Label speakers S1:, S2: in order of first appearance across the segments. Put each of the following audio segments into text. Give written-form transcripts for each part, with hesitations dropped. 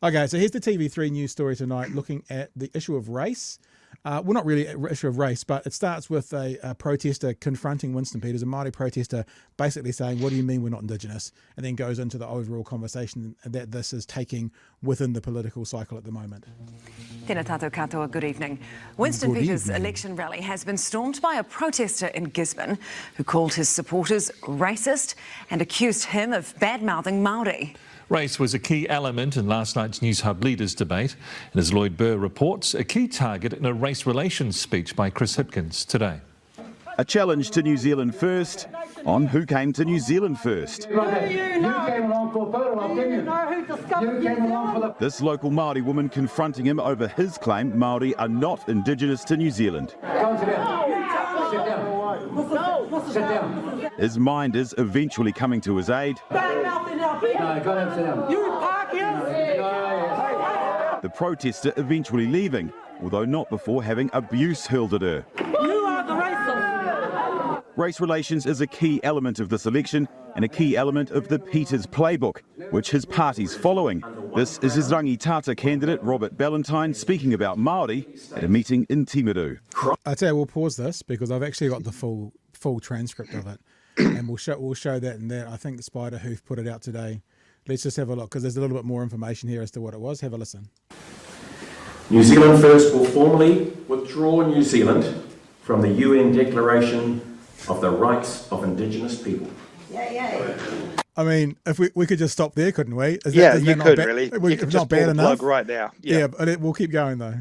S1: Okay, so here's the TV3 news story tonight looking at the issue of race. Well, not really an issue of race, but it starts with a protester confronting Winston Peters, a Māori protester, basically saying, what do you mean we're not Indigenous? And then goes into the overall conversation that this is taking within the political cycle at the moment.
S2: Tēnā tātou katoa, good evening. Winston Peters' election rally has been stormed by a protester in Gisborne who called his supporters racist and accused him of bad-mouthing Māori.
S3: Race was a key element in last night's News Hub Leaders debate, and as Lloyd Burr reports, a key target in a race relations speech by Chris Hipkins today.
S4: A challenge to New Zealand First on who came to New Zealand first. This local Māori woman confronting him over his claim Māori are not Indigenous to New Zealand. His mind is eventually coming to his aid. The protester eventually leaving, although not before having abuse hurled at her. Race relations is a key element of this election and a key element of the Peters playbook, which his party's following. This is his rangitata candidate, Robert Ballantyne, speaking about Māori at a meeting in Timaru.
S1: I tell you, we'll pause this because I've actually got the full transcript of it, and we'll show that and that. I think the Spider Hoof put it out today. Let's just have a look because there's a little bit more information here as to what it was. Have a listen.
S5: New Zealand First will formally withdraw New Zealand from the UN Declaration of the Rights of Indigenous People.
S1: I mean, if we could just stop there, couldn't we?
S6: You could really. You could just
S1: not bad
S6: pull the
S1: enough.
S6: plug right now.
S1: Yeah, but we'll keep going though.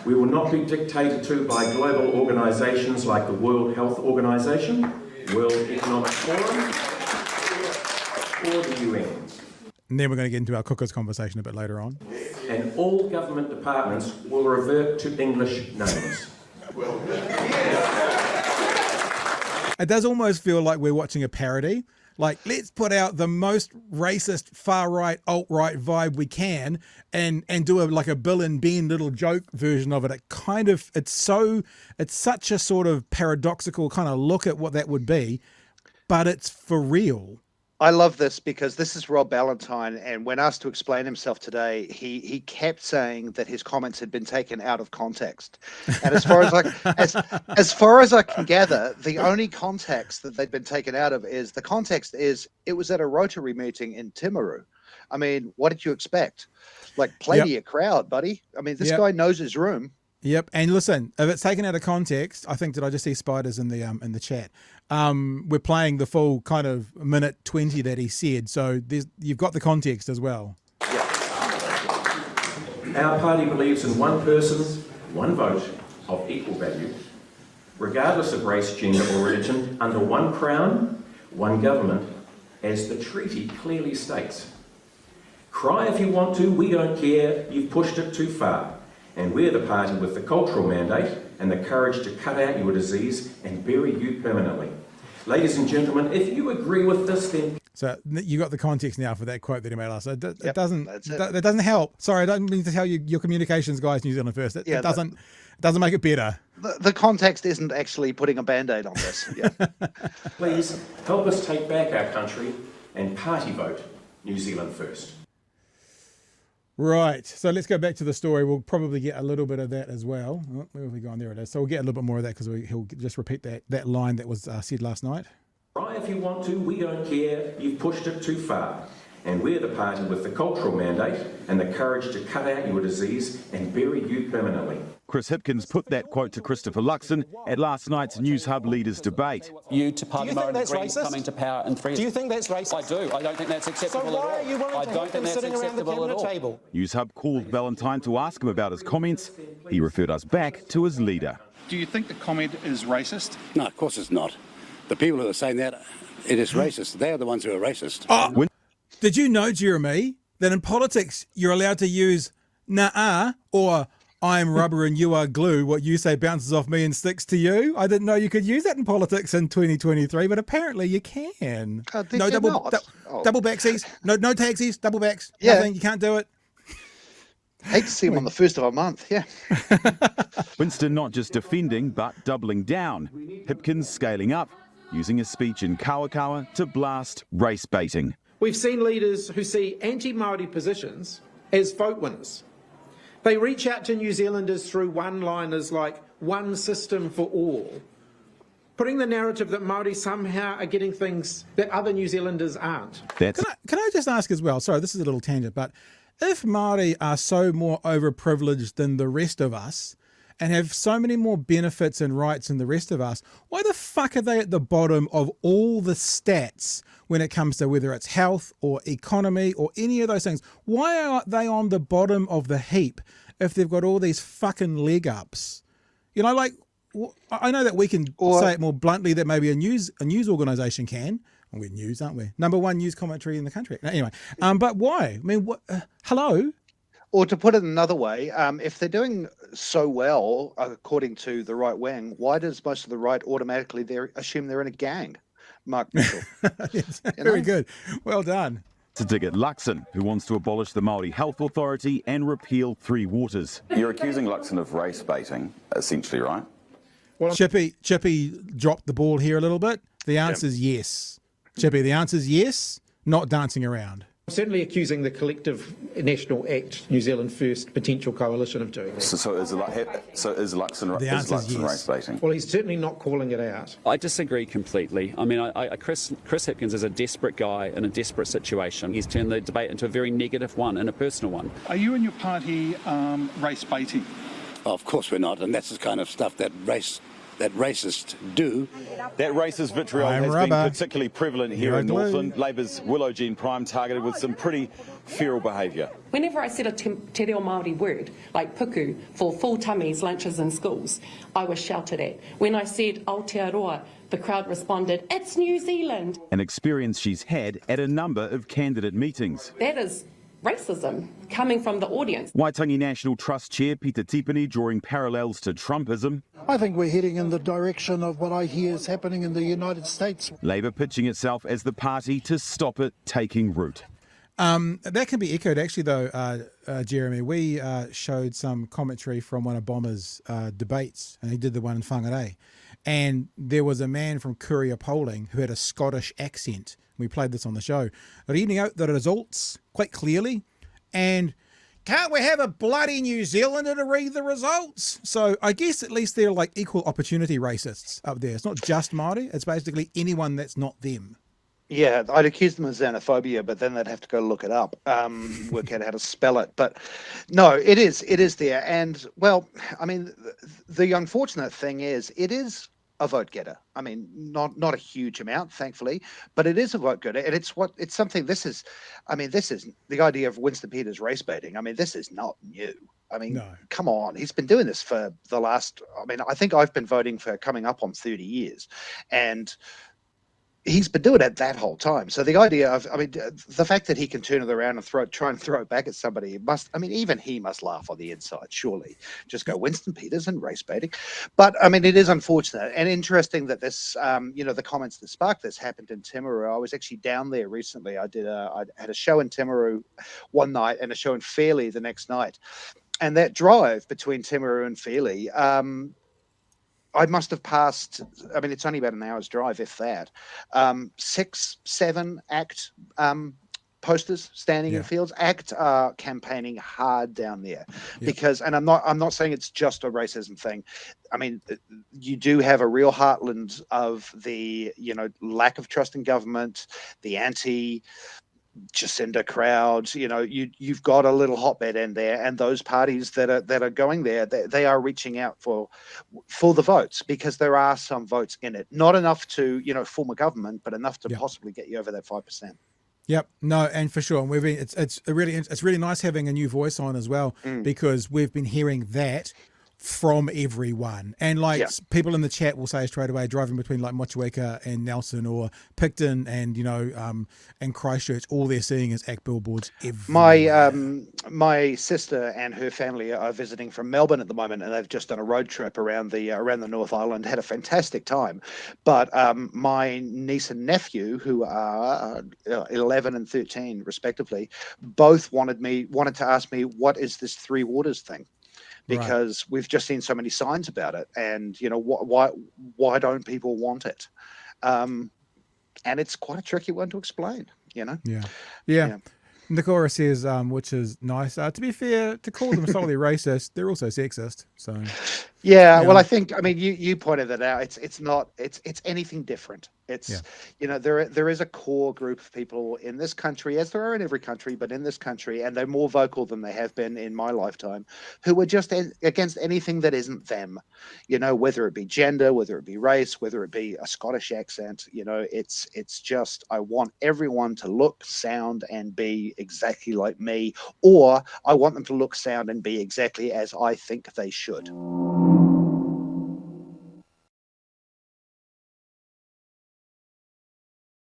S5: We will not be dictated to by global organisations like the World Health Organization, World Economic Forum, or the UN.
S1: And then we're going to get into our cookers conversation a bit later on.
S5: And all government departments will revert to English names.
S1: It does almost feel like we're watching a parody. Like, let's put out the most racist, far-right, alt-right vibe we can and do a Bill and Ben little joke version of it. It's such a sort of paradoxical kind of look at what that would be, but it's for real.
S6: I love this because this is Rob Ballantyne, and when asked to explain himself today, he kept saying that his comments had been taken out of context. And as far as I can gather, the only context that they'd been taken out of is it was at a Rotary meeting in Timaru. I mean, what did you expect? Like, play to your crowd, buddy. I mean, this guy knows his room. Yep,
S1: and listen, if it's taken out of context, I think, did I just see Spiders in the chat? We're playing the full kind of minute 20 that he said, so you've got the context as well.
S5: Our party believes in one person, one vote of equal value, regardless of race, gender or religion, under one crown, one government, as the treaty clearly states. Cry if you want to, we don't care, you've pushed it too far. And we're the party with the cultural mandate and the courage to cut out your disease and bury you permanently. Ladies and gentlemen, if you agree with this, then...
S1: So you got the context now for that quote that he made last. It doesn't help. Sorry, I don't mean to tell you your communications guys, New Zealand First. It doesn't make it better.
S6: The context isn't actually putting a Band-Aid on this. Yeah.
S5: Please help us take back our country and party vote New Zealand First.
S1: Right, so let's go back to the story. We'll probably get a little bit of that as well. Oh, where have we gone? There it is. So we'll get a little bit more of that because he'll just repeat that line that was said last night.
S5: Cry if you want to, we don't care, you've pushed it too far. And we're the party with the cultural mandate and the courage to cut out your disease and bury you permanently.
S4: Chris Hipkins put that quote to Christopher Luxon at last night's News Hub Leaders debate.
S7: You to Party Murray coming to power in 3 years.
S8: Do you think that's racist?
S7: I do. I don't think that's acceptable at all.
S8: So why are you willing to have them sitting around the cabinet table?
S4: News Hub called Ballantyne to ask him about his comments. He referred us back to his leader.
S9: Do you think the comment is racist?
S10: No, of course it's not. The people who are saying that, it is racist. They are the ones who are racist.
S1: Oh, did you know, Jeremy, that in politics you're allowed to use nah or I'm rubber and you are glue, what you say bounces off me and sticks to you? I didn't know you could use that in politics in 2023, but apparently you can. No double backsies, no taxis, double backs, nothing, you can't do it.
S6: Hate to see him on the first of a month,
S4: Winston not just defending, but doubling down. Hipkins scaling up, using a speech in Kawakawa to blast race baiting.
S8: We've seen leaders who see anti-Māori positions as vote winners. They reach out to New Zealanders through one-liners like one system for all, putting the narrative that Māori somehow are getting things that other New Zealanders aren't.
S1: Can I just ask as well, sorry, this is a little tangent, but if Māori are so more overprivileged than the rest of us and have so many more benefits and rights than the rest of us, why the fuck are they at the bottom of all the stats when it comes to whether it's health or economy or any of those things? Why are they on the bottom of the heap if they've got all these fucking leg ups? You know, like, I know that we can say it more bluntly that maybe a news organisation can. We're news, aren't we? Number one news commentary in the country. Anyway, but why? I mean, hello?
S6: Or to put it another way, if they're doing so well, according to the right wing, why does most of the right automatically assume they're in a gang? Mark Mitchell.
S1: Yes, very good. Well done.
S4: To dig at Luxon, who wants to abolish the Māori Health Authority and repeal Three Waters.
S11: You're accusing Luxon of race baiting, essentially, right?
S1: Well, Chippy dropped the ball here a little bit. The answer is yes. Chippy, the answer is yes, not dancing around.
S8: I'm certainly accusing the collective National Act, New Zealand First potential coalition of doing that.
S11: So is Luxon race baiting?
S8: Well, he's certainly not calling it out.
S7: I disagree completely. I mean, Chris Hipkins is a desperate guy in a desperate situation. He's turned the debate into a very negative one and a personal one.
S9: Are you and your party race baiting?
S10: Of course we're not, and that's the kind of stuff that racists do.
S4: That racist vitriol has been particularly prevalent here in Northland. Labour's Willow Jean Prime targeted with some pretty feral behaviour.
S12: Whenever I said a te reo Māori word, like puku, for full tummies, lunches in schools, I was shouted at. When I said Aotearoa, the crowd responded, "It's New Zealand."
S4: An experience she's had at a number of candidate meetings.
S12: That is racism coming from the audience.
S4: Waitangi National Trust Chair Peter Tipene drawing parallels to Trumpism.
S13: I think we're heading in the direction of what I hear is happening in the United States.
S4: Labour pitching itself as the party to stop it taking root.
S1: That can be echoed, actually, though, Jeremy. We showed some commentary from one of Bomber's debates, and he did the one in Whangarei. And there was a man from Courier Polling who had a Scottish accent. We played this on the show, reading out the results quite clearly. And can't we have a bloody New Zealander to read the results? So I guess at least they're like equal opportunity racists up there. It's not just Māori. It's basically anyone that's not them.
S6: Yeah, I'd accuse them of xenophobia, but then they'd have to go look it up, work out how to spell it. But no, it is there. And, well, I mean, the unfortunate thing is it is a vote getter. I mean, not a huge amount, thankfully, but it is a vote getter. And it's something, this is the idea of Winston Peters race baiting. I mean, this is not new. I mean, Come on, he's been doing this for the last, I think I've been voting for coming up on 30 years. And he's been doing it that whole time. So the idea of, the fact that he can turn it around and try and throw it back at somebody even he must laugh on the inside, surely. Just go Winston Peters and race baiting. But it is unfortunate and interesting that this, the comments that sparked this happened in Timaru. I was actually down there recently. I had a show in Timaru one night and a show in Fairlie the next night. And that drive between Timaru and Fairlie, I must have passed, it's only about an hour's drive, if that, 6, 7 ACT posters standing in fields. ACT are campaigning hard down there because, and I'm not saying it's just a racism thing. You do have a real heartland of the, lack of trust in government, the Jacinda crowd, you've got a little hotbed in there, and those parties that are going there, they are reaching out for the votes because there are some votes in it, not enough to form a government, but enough to possibly get you over that 5%.
S1: Yep, no, and for sure, and it's really nice having a new voice on as well because we've been hearing that from everyone, and people in the chat will say straight away, driving between like Motueka and Nelson or Picton and and Christchurch, all they're seeing is ACT billboards everywhere.
S6: My sister and her family are visiting from Melbourne at the moment, and they've just done a road trip around the North Island. Had a fantastic time, but my niece and nephew, who are 11 and 13 respectively, both wanted to ask me, what is this Three Waters thing? Because we've just seen so many signs about it, and why don't people want it? And it's quite a tricky one to explain. you know?
S1: Yeah.
S6: Yeah.
S1: Nikora says, which is nice. To be fair, to call them solely racist, they're also sexist. So
S6: Yeah,
S1: you
S6: well,
S1: know.
S6: I mean, you pointed that out. It's not it's anything different. It's there is a core group of people in this country, as there are in every country, but in this country, and they're more vocal than they have been in my lifetime, who are just against anything that isn't them. You know, whether it be gender, whether it be race, whether it be a Scottish accent. You know, it's just I want everyone to look, sound, and be exactly like me, or I want them to look, sound, and be exactly as I think they should.